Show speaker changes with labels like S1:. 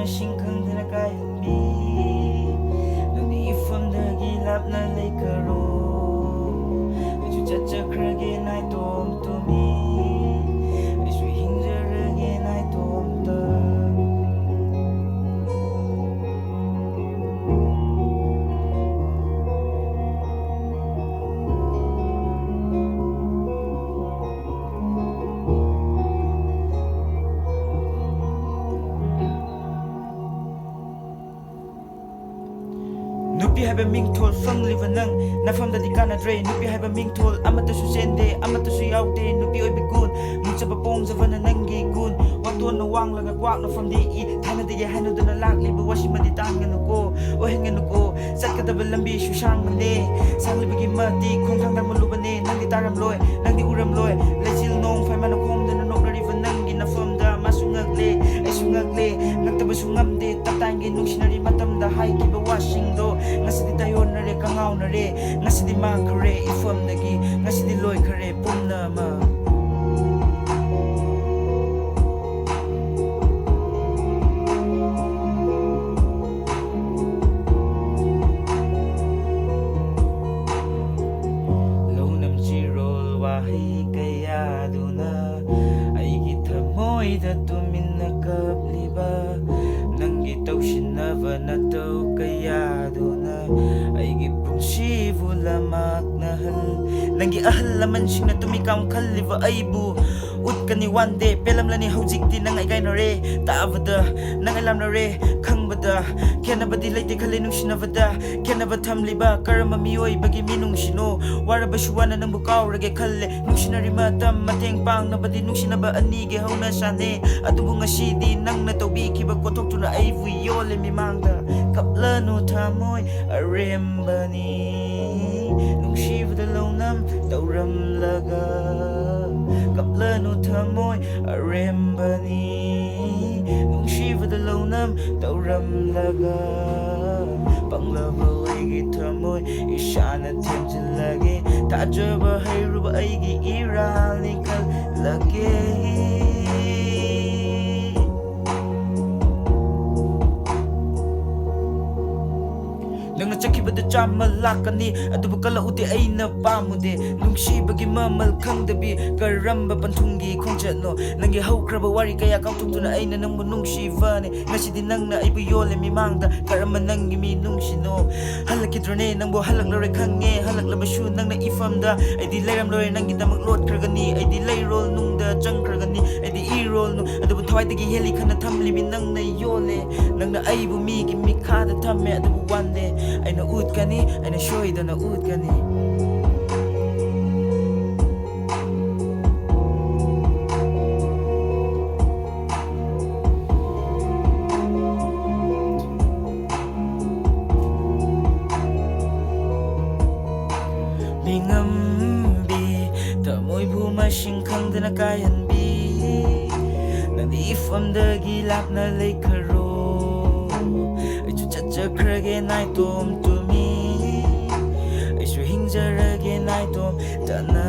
S1: ꯃꯁꯤꯡ ꯈꯪꯗꯅ ꯀꯥꯏꯍꯟꯕꯤ ꯅꯪꯗꯤ ꯏꯐꯝꯗꯒꯤ ꯂꯥꯞꯅ ꯂꯩꯈꯔꯣ ꯑꯩꯁꯨ ꯆꯠꯆꯈ꯭ꯔꯒꯦ ꯅꯥꯏꯇꯣꯝ ꯇꯨꯝꯃꯤ ꯑꯩꯁꯨ ꯍꯤꯡꯖꯔꯒꯦ ꯅꯥꯏꯇꯣꯝꯇ ꯅꯨꯄꯤ ꯍꯥꯏꯕ ꯃꯤꯡꯊꯣꯜ ꯐꯪꯂꯤꯕ ꯅꯪ ꯅꯐꯝꯗꯗꯤ ꯀꯥꯟꯅꯗ꯭ꯔꯦ ꯅꯨꯄꯤ ꯍꯥꯏꯕ ꯃꯤꯡꯊꯣꯜ ꯑꯃꯠꯇꯁꯨ ꯆꯦꯟꯗꯦ ꯑꯃꯠꯇꯁꯨ ꯌꯥꯎꯗꯦ ꯅꯨꯄꯤ ꯑꯣꯏꯕ ꯒꯨꯟ ꯃꯨꯛꯆꯕ ꯄꯣꯡꯖꯕꯅ ꯅꯪꯒꯤ ꯒꯨꯟ ꯋꯥꯇꯣꯟꯅ ꯋꯥꯡꯂꯒ ꯀ꯭ꯋꯥꯛꯅ ꯐꯝꯗꯦ ꯏ ꯊꯥꯏꯅꯗꯒꯤ ꯍꯥꯏꯅꯗꯨꯅ ꯂꯥꯛꯂꯤꯕ ꯋꯥꯁꯤꯃꯗꯤ ꯇꯥꯟꯒꯅꯨꯀꯣ ꯑꯣꯏꯍꯟꯒꯅꯨꯀꯣ ꯆꯠꯀꯗꯕ ꯂꯝꯕꯤꯁꯨ ꯁꯥꯡꯕꯅꯦ ꯁꯥꯡꯂꯤꯕꯒꯤ ꯃꯇꯤꯛ ꯈꯣꯡꯊꯥꯡ ꯇꯥꯡꯃꯜꯂꯨꯕꯅꯦ ꯅꯪꯗꯤ ꯇꯥꯔꯝꯂꯣꯏ ꯅꯪꯗꯤ ꯎꯔꯝꯂꯣꯏ ꯂꯩꯆꯤꯜ ꯅꯣꯡ ꯐꯥꯏꯃꯅ ꯈꯣꯝꯗꯅ ꯅꯣꯛꯅꯔꯤꯕ ꯅꯪꯒꯤ ꯅꯐꯝꯗ ꯃꯥꯁꯨ ꯉꯛꯂꯦ ꯑꯩꯁꯨ ꯉꯛꯂꯦ ꯉꯛꯇꯕꯁꯨ ꯉꯝꯗꯦ ꯇꯞꯇꯥꯏꯒꯤ ꯅꯨꯡꯁꯤꯅꯔꯤ ꯃꯇꯝꯗ ꯍꯥꯏꯈꯤꯕ ꯋꯥꯁꯤꯡꯗꯣ ꯉꯁꯤꯗꯤ ꯇꯥꯌꯣꯟꯅꯔꯦ ꯀꯪꯉꯥꯎꯅꯔꯦ ꯉꯁꯤꯗꯤ ꯃꯥꯡꯈ꯭ꯔꯦ ꯏꯐꯝꯗꯒꯤ ꯉꯁꯤꯗꯤ ꯂꯣꯏꯈ꯭ꯔꯦ ꯄꯨꯝꯅꯃꯛ ꯂꯧꯅꯝꯆꯤꯔꯣꯜ ꯋꯥꯍꯩ ꯀꯌꯥꯗꯨꯅ ꯑꯩꯒꯤ ꯊꯃꯣꯏꯗ ꯇꯨꯃꯤꯟꯅ ꯀꯞꯂꯤꯕ ꯅꯪꯒꯤ ꯇꯧꯁꯤꯟꯅꯕ ꯅꯇꯧ ꯀꯌꯥꯗꯨꯅ ꯑꯩꯒꯤ ꯄꯨꯟꯁꯤꯕꯨ ꯂꯃꯥꯛꯅꯍꯜ ꯅꯪꯒꯤ ꯑꯍꯜ ꯂꯃꯟꯁꯤꯡꯅ ꯇꯨꯃꯤꯀꯥꯝ ꯈꯜꯂꯤꯕ ꯑꯩꯕꯨ ꯎꯠꯀꯅꯤ ꯋꯥꯟ ꯗꯦ ꯄꯦꯜꯂꯝꯂꯅꯤ ꯍꯧꯖꯤꯛꯇꯤ ꯅꯪ ꯑꯩꯒꯥꯏꯅꯔꯦ ꯇꯥꯕꯗ ꯅꯪ ꯑꯩ ꯂꯥꯞꯅꯔꯦ ꯈꯪꯕꯗ ꯈꯦꯠꯅꯕꯗꯤ ꯂꯩꯇꯦ ꯈꯜꯂꯦ ꯅꯨꯡꯁꯤꯅꯕꯗ ꯈꯦꯠꯅꯕ ꯊꯝꯂꯤꯕ ꯀꯔꯝꯕ ꯃꯤꯑꯣꯏꯕꯒꯤ ꯃꯤꯅꯨꯡꯁꯤꯅꯣ ꯋꯥꯔꯕꯁꯨ ꯋꯥꯅ ꯅꯪꯕꯨ ꯀꯥꯎꯔꯒꯦ ꯈꯜꯂꯦ ꯅꯨꯡꯁꯤꯅꯔꯤ ꯃꯇꯝ ꯃꯇꯦꯡ ꯄꯥꯡꯅꯕꯗꯤ ꯅꯨꯡꯁꯤꯅꯕ ꯑꯅꯤꯒꯤ ꯍꯧꯅꯁꯥꯅꯦ ꯑꯗꯨꯕꯨ ꯉꯁꯤꯗꯤ ꯅꯪꯅ ꯇꯧꯕꯤꯈꯤꯕ ꯀꯣꯊꯣꯛꯇꯨꯅ ꯑꯩꯕꯨ ꯌꯣꯜꯂꯦ ꯃꯤꯃꯥꯡꯗ ꯀꯞꯂꯅꯨ ꯊꯃꯣꯏ ꯑꯔꯦꯝꯕꯅꯤ ꯅꯨꯡꯁꯤꯕꯗ ꯂꯧꯅꯝ ꯇꯧꯔꯝꯂꯒ ꯀꯞꯂꯅꯨ ꯊꯃꯣꯏ ꯑꯔꯦꯝꯕꯅꯤ ꯅꯨꯡꯁꯤꯕꯗ ꯂꯧꯅꯝ ꯇꯧꯔꯝꯂꯒ ꯄꯪꯂꯕ ꯑꯩꯒꯤ ꯊꯃꯣꯏ ꯏꯁꯥꯅ ꯊꯦꯝꯖꯤꯜꯂꯒꯦ ꯊꯥꯖꯕ ꯍꯩꯔꯨꯕ ꯑꯩꯒꯤ ꯏꯔꯥꯜꯅꯤ ꯈꯜꯂꯒꯦ ꯅꯪꯅ ꯆꯠꯈꯤꯕꯗ ꯆꯥꯝꯃ ꯂꯥꯛꯀꯅꯤ ꯑꯗꯨꯕꯨ ꯀꯜꯂꯛꯎꯗꯦ ꯑꯩꯅ ꯄꯥꯝꯃꯨꯗꯦ ꯅꯨꯡꯁꯤꯕꯒꯤ ꯃꯃꯜ ꯈꯪꯗꯕꯤ ꯀꯔꯝꯕ ꯄꯟꯊꯨꯡꯒꯤ ꯈꯣꯡꯆꯠꯅꯣ ꯅꯪꯒꯤ ꯍꯧꯈ꯭ꯔꯕ ꯋꯥꯔꯤ ꯀꯌꯥ ꯀꯥꯎꯊꯣꯛꯇꯨꯅ ꯑꯩꯅ ꯅꯪꯕꯨ ꯅꯨꯡꯁꯤꯕꯅꯤ ꯉꯁꯤꯗꯤ ꯅꯪꯅ ꯑꯩꯕꯨ ꯌꯣꯜꯂꯦ ꯃꯤꯃꯥꯡꯗ ꯀꯔꯝꯕ ꯅꯪꯒꯤ ꯃꯤꯅꯨꯡꯁꯤꯅꯣ ꯍꯜꯂꯛꯈꯤꯗ꯭ꯔꯅꯦ ꯅꯪꯕꯨ ꯍꯜꯂꯛꯂꯔꯣꯏ ꯈꯪꯉꯦ ꯍꯜꯂꯛꯂꯕꯁꯨ ꯅꯪꯅ ꯏꯐꯝꯗ ꯑꯩꯗꯤ ꯂꯩꯔꯝꯂꯣꯏ ꯅꯪꯒꯤꯗꯃꯛ ꯂꯣꯠꯈ꯭ꯔꯒꯅꯤ ꯑꯩꯗꯤ ꯂꯩꯔꯣꯜ ꯅꯨꯡꯗ ꯆꯪꯈ꯭ꯔꯒꯅꯤ ꯑꯩꯗꯤ ꯏꯔꯣꯜꯅꯨ ꯑꯗꯨꯕꯨ ꯊꯋꯥꯏꯗꯒꯤ ꯍꯦꯜꯂꯤ ꯈꯟꯅ ꯊꯝꯂꯤꯕꯤ ꯅꯪꯅ ꯌꯣꯜꯂꯦ ꯅꯪꯅ ꯑꯩꯕꯨ ꯃꯤꯒꯤ ꯃꯤꯈꯥꯗ ꯊꯝꯃꯦ ꯑꯗꯨꯕꯨ ꯋꯥꯟꯗꯦ ꯑꯩꯅ ꯎꯠꯀꯅꯤ ꯑꯩꯅ ꯁꯣꯏꯗꯅ ꯎꯠꯀꯅꯤ ꯃꯤꯉꯝꯕꯤ ꯊꯃꯣꯏꯕꯨ ꯃꯁꯤꯡ ꯈꯪꯗꯅ ꯀꯥꯏꯍꯟꯕꯤ ꯅꯪꯗꯤ ꯏꯐꯝꯗꯒꯤ ꯂꯥꯞꯅ ꯂꯩꯈꯔꯣ ꯑꯩꯁꯨ ꯆꯠꯆꯈ꯭ꯔꯒꯦ ꯅꯥꯏꯇꯣꯝ ꯇꯨꯝꯃꯤ ꯑꯩꯁꯨ ꯍꯤꯡꯖꯔꯒꯦ ꯅꯥꯏꯇꯣꯝ ꯇꯅ